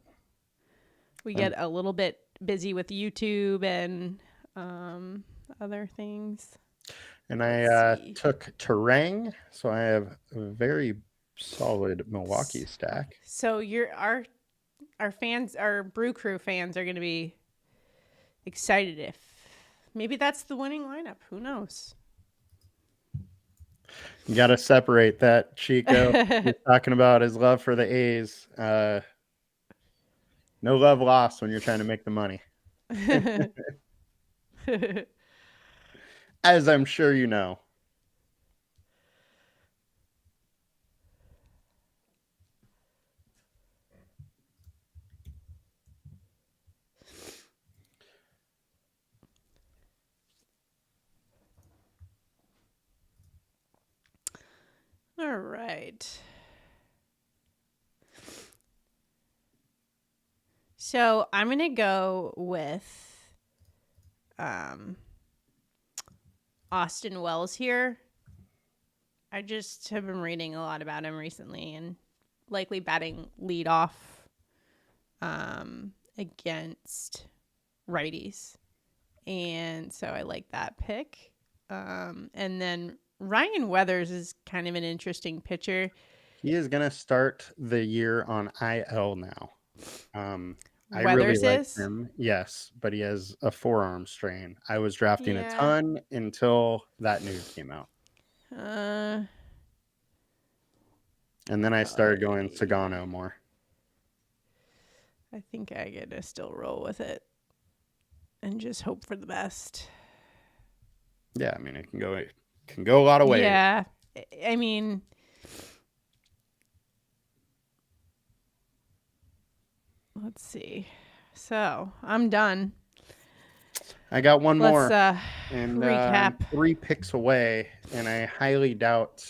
we get a little bit busy with YouTube and other things. And I took Terang, so I have a very solid Milwaukee stack. So our fans, our Brew Crew fans, are going to be excited if maybe that's the winning lineup. Who knows? You got to separate that, Chico. He's talking about his love for the A's. No love lost when you're trying to make the money. As I'm sure you know. All right. So I'm going to go with Austin Wells here. I just have been reading a lot about him recently and likely batting leadoff against righties. And so I like that pick. And then Ryan Weathers is kind of an interesting pitcher. He is going to start the year on IL now. I Weathers really like him. Yes, but he has a forearm strain. I was drafting a ton until that news came out. And then I started going Sagano more. I think I get to still roll with it and just hope for the best. Yeah, I mean, it can go a lot of ways. Yeah, I mean, let's see. So I'm done. I got one more. Let's and recap. 3 picks away, and I highly doubt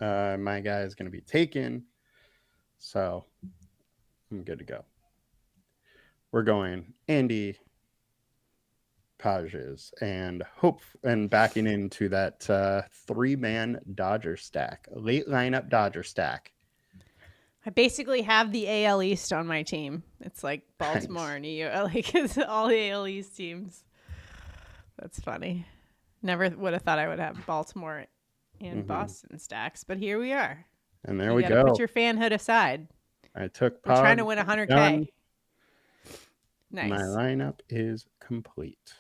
my guy is going to be taken. So I'm good to go. We're going Andy Pages and backing into that 3-man Dodger stack, late lineup Dodger stack. I basically have the AL East on my team. It's like Baltimore and it's all the AL East teams. That's funny. Never would have thought I would have Baltimore and Boston stacks, but here we are. And there we go. Put your fanhood aside. I took. We're trying to win 100K. Done. Nice. My lineup is complete.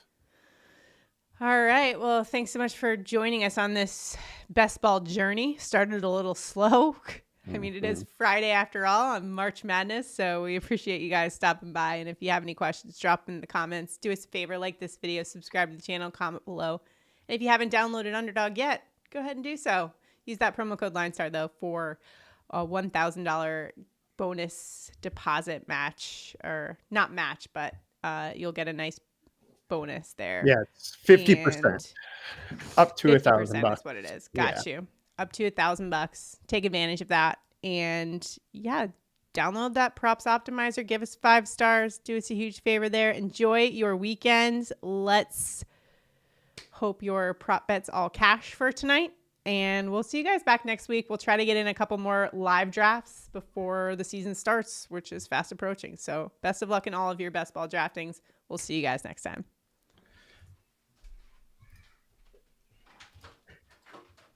All right. Well, thanks so much for joining us on this best ball journey. Started a little slow. I mean, it is Friday after all on March Madness, so we appreciate you guys stopping by. And if you have any questions, drop them in the comments. Do us a favor, like this video, subscribe to the channel, comment below. And if you haven't downloaded Underdog yet, go ahead and do so. Use that promo code LineStar, though, for a $1,000 bonus deposit match, or not match, but you'll get a nice bonus there. Yeah, it's 50%. Up to $1,000 is what it is. Got you. Up to $1,000. Take advantage of that. And yeah, download that props optimizer. Give us 5 stars. Do us a huge favor there. Enjoy your weekends. Let's hope your prop bets all cash for tonight. And we'll see you guys back next week. We'll try to get in a couple more live drafts before the season starts, which is fast approaching. So best of luck in all of your best ball draftings. We'll see you guys next time.